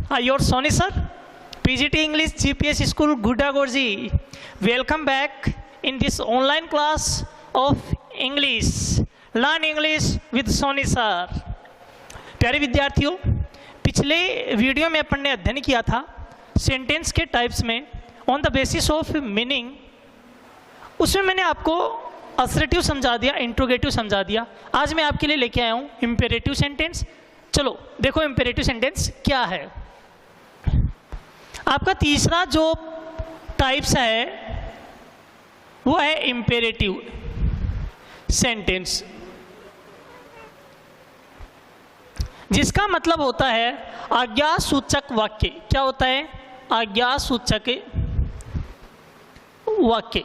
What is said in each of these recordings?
Your Sony sir, PGT English GPS School Gudagorji. Welcome back in this online class of English. Learn English with Sony sir. प्यारे विद्यार्थियों, पिछले video में अपन ने अध्ययन किया था सेंटेंस के टाइप्स में on the basis of meaning. उसमें मैंने आपको असर्टिव समझा दिया, इंट्रोगेटिव समझा दिया। आज मैं आपके लिए लेके आया हूँ इम्पेरेटिव सेंटेंस। चलो देखो इम्पेरेटिव सेंटेंस क्या है। आपका तीसरा जो टाइप्स है वो है इम्पेरेटिव सेंटेंस, जिसका मतलब होता है आज्ञा सूचक वाक्य। क्या होता है? आज्ञा सूचक वाक्य।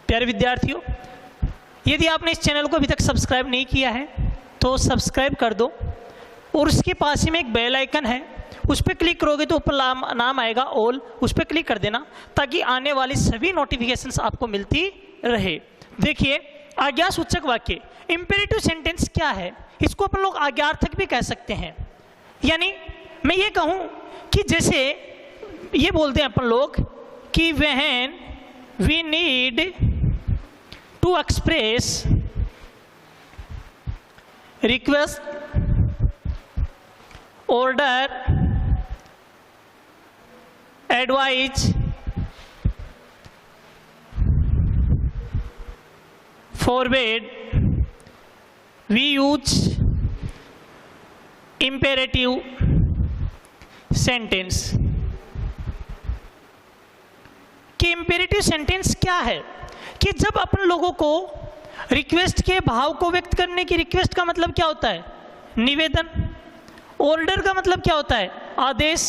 प्यारे विद्यार्थियों, यदि आपने इस चैनल को अभी तक सब्सक्राइब नहीं किया है तो सब्सक्राइब कर दो, और उसके पास ही में एक बेल आइकन है, उस पर क्लिक करोगे तो ऊपर नाम आएगा ऑल, उस पर क्लिक कर देना ताकि आने वाली सभी नोटिफिकेशंस आपको मिलती रहे। देखिए आज्ञा सूचक वाक्य, इंपेरेटिव सेंटेंस क्या है? इसको अपन लोग आज्ञार्थक भी कह सकते हैं। यानी मैं ये कहूँ कि जैसे ये बोलते हैं अपन लोग कि when we need to express request, order, advise, forbid, we use imperative sentence। कि imperative sentence क्या है? कि जब अपन लोगों को रिक्वेस्ट के भाव को व्यक्त करने की, रिक्वेस्ट का मतलब क्या होता है? निवेदन। ऑर्डर का मतलब क्या होता है? आदेश।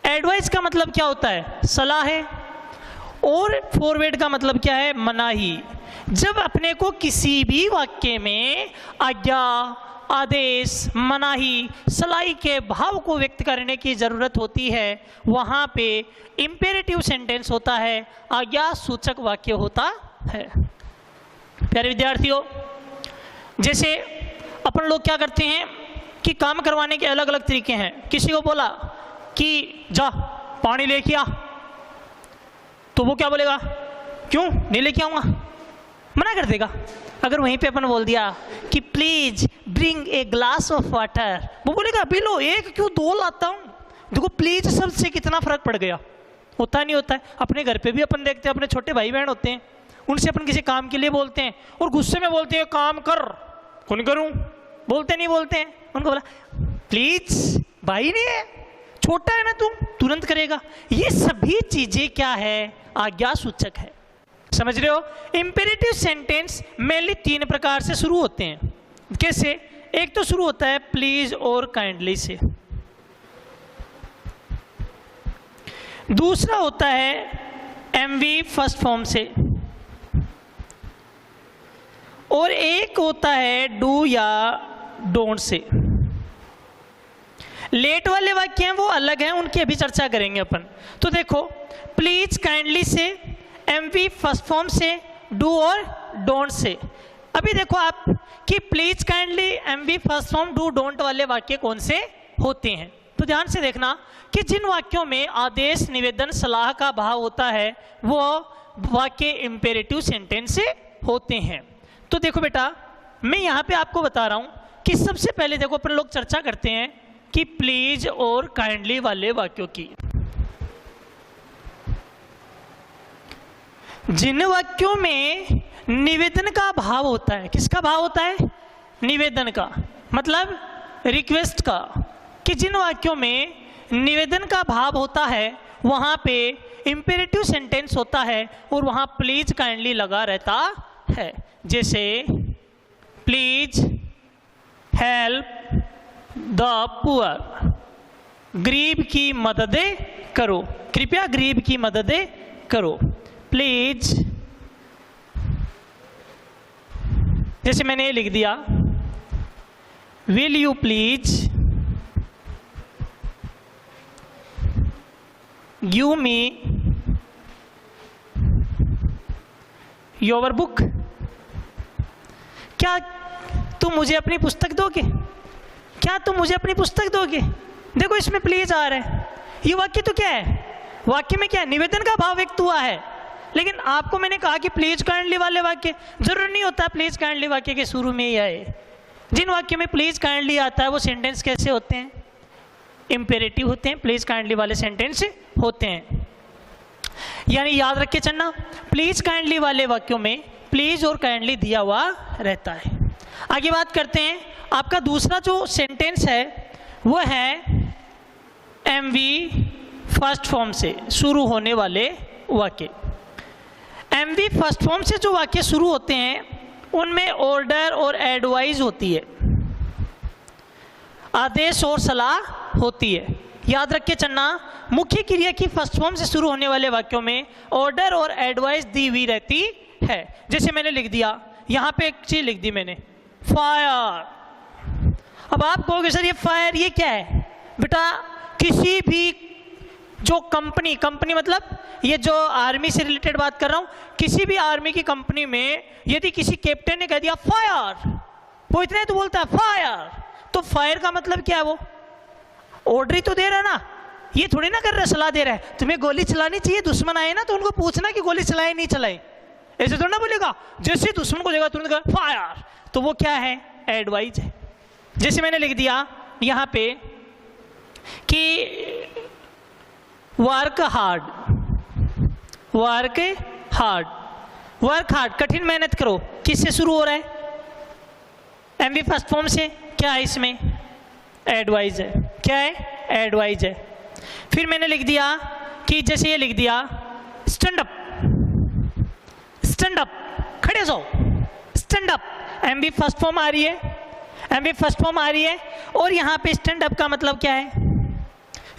एडवाइस का मतलब क्या होता है? सलाह है। और फॉरवर्ड का मतलब क्या है? मनाही। जब अपने को किसी भी वाक्य में आज्ञा, आदेश, मनाही, सलाह के भाव को व्यक्त करने की जरूरत होती है, वहां पे इंपेरेटिव सेंटेंस होता है, आज्ञा सूचक वाक्य होता है। प्यारे विद्यार्थियों, जैसे अपन लोग क्या करते हैं कि काम करवाने के अलग अलग तरीके हैं। किसी को बोला कि जा पानी लेके आ, तो वो क्या बोलेगा? क्यों नहीं लेके आऊंगा? मना कर देगा। अगर वहीं पे अपन बोल दिया कि please bring a glass of water, वो बोलेगा पी लो, एक क्यों दो लाता हूं। देखो प्लीज शब्द से कितना फर्क पड़ गया। होता नहीं होता है? अपने घर पे भी अपन देखते हैं, अपने छोटे भाई बहन होते हैं, उनसे अपन किसी काम के लिए बोलते हैं और गुस्से में बोलते हैं काम कर, कौन करूं? बोलते नहीं बोलते हैं। उनको बोला प्लीज, भाई नहीं है, छोटा है ना तुम, तुरंत करेगा। ये सभी चीजें क्या है? आज्ञा सूचक है। समझ रहे हो? इंपेरेटिव सेंटेंस मेनली तीन प्रकार से शुरू होते हैं। कैसे? एक तो शुरू होता है प्लीज और काइंडली से, दूसरा होता है एमवी फर्स्ट फॉर्म से, और एक होता है डू या डोंट से। लेट वाले वाक्य हैं वो अलग हैं, उनकी अभी चर्चा करेंगे अपन। तो देखो प्लीज काइंडली से, एमवी फर्स्ट फॉर्म से, डू और डोंट से। अभी देखो आप कि please kindly, MV first form, do don't वाले वाक्य कौन से होते हैं। तो ध्यान से देखना कि जिन वाक्यों में आदेश, निवेदन, सलाह का भाव होता है वो वाक्य इंपेरेटिव सेंटेंस से होते हैं। तो देखो बेटा, मैं यहाँ पे आपको बता रहा हूँ कि सबसे पहले देखो अपन लोग चर्चा करते हैं कि प्लीज और काइंडली वाले वाक्यों की। जिन वाक्यों में निवेदन का भाव होता है, किसका भाव होता है? निवेदन का, मतलब रिक्वेस्ट का। कि जिन वाक्यों में निवेदन का भाव होता है वहां पे इंपेरेटिव सेंटेंस होता है और वहां प्लीज काइंडली लगा रहता है। जैसे प्लीज हेल्प द पुअर, गरीब की मदद करो, कृपया गरीब की मदद करो। प्लीज, जैसे मैंने ये लिख दिया will you please give me your book, क्या तुम मुझे अपनी पुस्तक दोगे? क्या तुम मुझे अपनी पुस्तक दोगे? देखो इसमें प्लीज आ रहा है। ये वाक्य तो क्या है? वाक्य में क्या है? निवेदन का भाव व्यक्त हुआ है। लेकिन आपको मैंने कहा कि प्लीज काइंडली वाले वाक्य, जरूर नहीं होता प्लीज काइंडली वाक्य के शुरू में ही आए। जिन वाक्यों में प्लीज काइंडली आता है वो सेंटेंस कैसे होते हैं? इंपेरेटिव होते हैं, प्लीज काइंडली वाले सेंटेंस होते हैं। यानी याद रख के चलना, प्लीज काइंडली वाले वाक्यों में प्लीज और काइंडली दिया हुआ रहता है। आगे बात करते हैं। आपका दूसरा जो सेंटेंस है वो है एमवी फर्स्ट फॉर्म से शुरू होने वाले वाक्य। एमवी फर्स्ट फॉर्म से जो वाक्य शुरू होते हैं उनमें ऑर्डर और एडवाइस होती है, आदेश और सलाह होती है। याद रख के चलना, मुख्य क्रिया की फर्स्ट फॉर्म से शुरू होने वाले वाक्यों में ऑर्डर और एडवाइस दी हुई रहती है। जैसे मैंने लिख दिया, यहाँ पे एक चीज लिख दी मैंने, फायर। अब आप कहोगे सर ये फायर ये क्या है? बेटा किसी भी जो कंपनी मतलब ये जो आर्मी से रिलेटेड बात कर रहा हूँ, किसी भी आर्मी की कंपनी में यदि किसी कैप्टन ने कह दिया फायर, वो इतना ही तो बोलता है फायर, तो फायर का मतलब क्या है? वो ऑर्डर ही तो दे रहा है ना, ये थोड़ी ना कर रहा सलाह दे रहा है। तुम्हें गोली चलानी चाहिए, दुश्मन आए ना तो उनको पूछना कि गोली चलाए नहीं चलाए, ऐसे थोड़ा ना बोलेगा। जैसे दुश्मन को देगा तुरंत कहा फायर, तो वो क्या है? एडवाइज है। जैसे मैंने लिख दिया यहाँ पे कि work hard, work hard, work hard, कठिन मेहनत करो। किससे शुरू हो रहा है? एमवी फर्स्ट फॉर्म से। क्या है इसमें? एडवाइज है। क्या है? एडवाइज है। फिर मैंने लिख दिया कि जैसे ये लिख दिया स्टैंड अप, स्टैंड अप, खड़े जाओ, stand up, MV first form आ रही है, एमवी फर्स्ट फॉर्म आ रही है। और यहाँ पे स्टैंड अप का मतलब क्या है?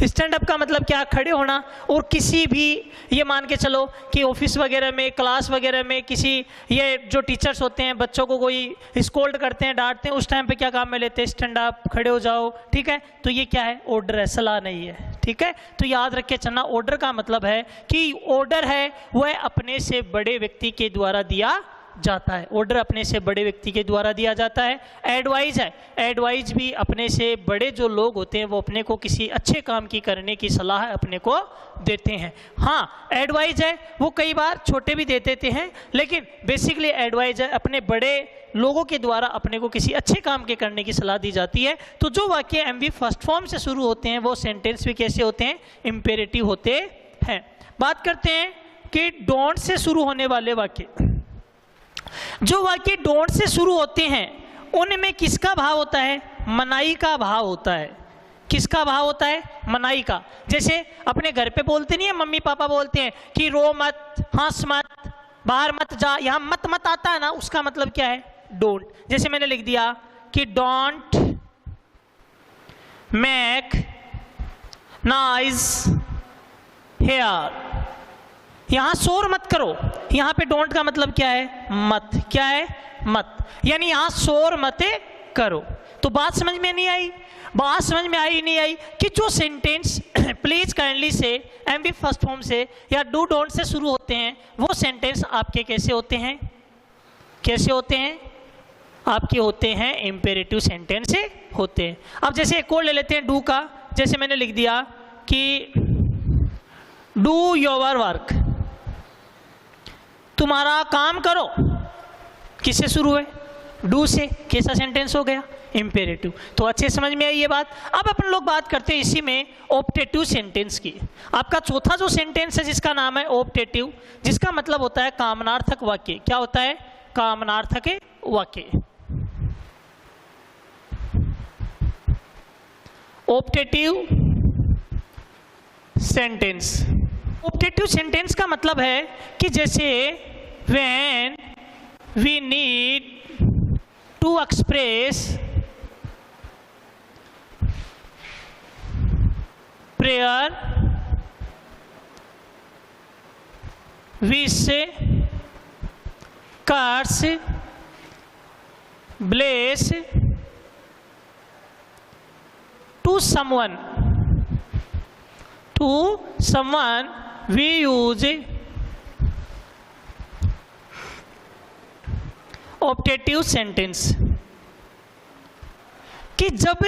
स्टैंड अप का मतलब क्या? खड़े होना। और किसी भी, ये मान के चलो कि ऑफिस वगैरह में, क्लास वगैरह में, किसी ये जो टीचर्स होते हैं बच्चों को कोई स्कोल्ड करते हैं, डांटते हैं, उस टाइम पे क्या काम में लेते हैं? स्टैंड अप, खड़े हो जाओ। ठीक है, तो ये क्या है? ऑर्डर है, सलाह नहीं है। ठीक है, तो याद रख के चलना, ऑर्डर का मतलब है कि ऑर्डर है वह अपने से बड़े व्यक्ति के द्वारा दिया जाता है। ऑर्डर अपने से बड़े व्यक्ति के द्वारा दिया जाता है। एडवाइज है, एडवाइज भी अपने से बड़े जो लोग होते हैं वो अपने को किसी अच्छे काम की करने की सलाह अपने को देते हैं। हाँ, एडवाइज है वो कई बार छोटे भी दे देते हैं, लेकिन बेसिकली एडवाइज है अपने बड़े लोगों के द्वारा अपने को किसी अच्छे काम के करने की सलाह दी जाती है। तो जो वाक्य एमवी फर्स्ट फॉर्म से शुरू होते हैं वो सेंटेंस भी कैसे होते हैं? इंपेरेटिव होते हैं। बात करते हैं कि डोंट से शुरू होने वाले वाक्य। जो वाक्य डोंट से शुरू होते हैं उनमें किसका भाव होता है? मनाही का भाव होता है। किसका भाव होता है? मनाही का। जैसे अपने घर पे बोलते नहीं है, मम्मी पापा बोलते हैं कि रो मत, हंस मत, बाहर मत जा, यहाँ मत मत आता है ना, उसका मतलब क्या है? डोंट। जैसे मैंने लिख दिया कि डोंट मेक नॉइज हियर, यहां शोर मत करो। यहां पे डोंट का मतलब क्या है? मत। क्या है? मत। यानी यहां शोर मत करो। तो बात समझ में नहीं आई? बात समझ में आई नहीं आई कि जो सेंटेंस प्लीज काइंडली से, एमवी फर्स्ट फॉर्म से या डू डोंट से शुरू होते हैं वो सेंटेंस आपके कैसे होते हैं? कैसे होते हैं? आपके होते हैं इंपेरेटिव सेंटेंस से होते हैं। अब जैसे एक और ले लेते हैं डू का। जैसे मैंने लिख दिया कि डू योर वर्क, तुम्हारा काम करो। किससे शुरू है? डू से। कैसा सेंटेंस हो गया? इंपेरेटिव। तो अच्छे समझ में आई ये बात। अब अपन लोग बात करते हैं इसी में ऑप्टेटिव सेंटेंस की। आपका चौथा जो सेंटेंस है जिसका नाम है ऑप्टेटिव, जिसका मतलब होता है कामनार्थक वाक्य। क्या होता है? कामनार्थक वाक्य। Optative sentence. ऑप्टेटिव सेंटेंस का मतलब है कि जैसे when we need to express prayer, wish, curse, bless to someone, we use optative sentence। कि जब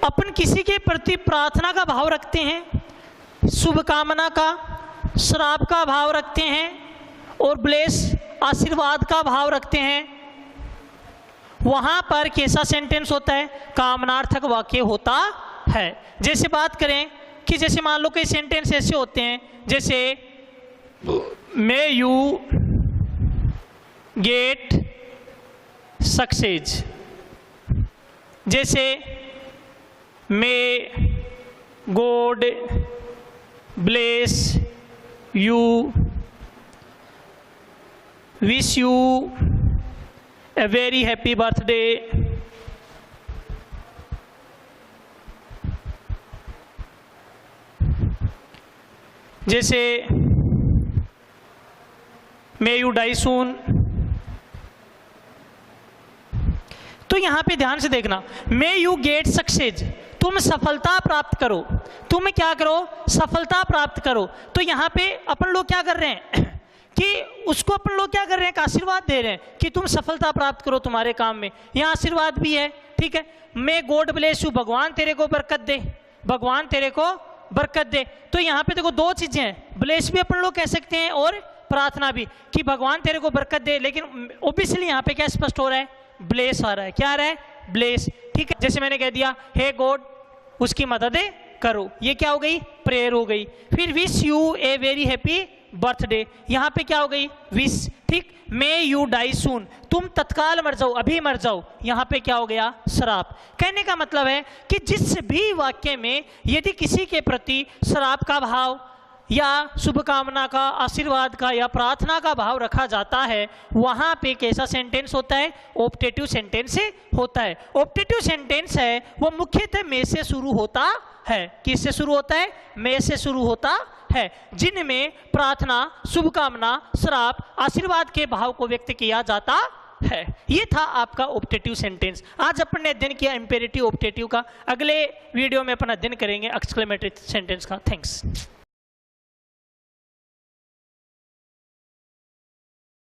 अपन किसी के प्रति प्रार्थना का भाव रखते हैं, शुभकामना का, श्राप का भाव रखते हैं और ब्लेस आशीर्वाद का भाव रखते हैं, वहां पर कैसा सेंटेंस होता है? कामनार्थक वाक्य होता है। जैसे बात करें कि जैसे मान लो कई सेंटेंस ऐसे होते हैं, जैसे मे यू गेट सक्सेस, जैसे may God bless you, wish U a very happy birthday, जैसे मे यू डाई सून। तो यहां पे ध्यान से देखना, मे यू गेट सक्सेस, तुम सफलता प्राप्त करो, तुम क्या करो? सफलता प्राप्त करो। तो यहां पे अपन लोग क्या कर रहे हैं कि उसको अपन लोग क्या कर रहे हैं? एक आशीर्वाद दे रहे हैं कि तुम सफलता प्राप्त करो तुम्हारे काम में। यहाँ आशीर्वाद भी है, ठीक है। मे गॉड ब्लेस यू, भगवान तेरे को बरकत दे, भगवान तेरे को बरकत दे। तो यहाँ पे देखो दो चीजें हैं, ब्लेस भी अपन लोग कह सकते हैं और प्रार्थना भी, कि भगवान तेरे को बरकत दे। लेकिन ओबियसली यहाँ पे क्या स्पष्ट हो रहा है? ब्लेस आ रहा है। क्या आ रहा है? ब्लेस, ठीक है। जैसे मैंने कह दिया हे गॉड, उसकी मदद करो, ये क्या हो गई? प्रेयर हो गई। फिर wish U a very happy birthday, यहाँ पे क्या हो गई? विश, ठीक। मे यू डाई सून, तुम तत्काल मर जाओ, अभी मर जाओ, यहाँ पे क्या हो गया? श्राप। कहने का मतलब है कि जिस भी वाक्य में यदि किसी के प्रति श्राप का भाव या शुभकामना का, आशीर्वाद का या प्रार्थना का भाव रखा जाता है, वहां पे कैसा सेंटेंस होता है? ऑप्टेटिव सेंटेंस होता है। ऑप्टेटिव सेंटेंस है वो मुख्यतः में से शुरू होता है। किससे शुरू होता है? में से शुरू होता है, जिनमें प्रार्थना, शुभकामना, श्राप, आशीर्वाद के भाव को व्यक्त किया जाता है। ये था आपका ऑप्टेटिव सेंटेंस। आज अपन ने अध्ययन किया इंपेरेटिव ऑप्टेटिव का। अगले वीडियो में अपन अध्ययन करेंगे एक्सक्लेमेटरी सेंटेंस का। थैंक्स।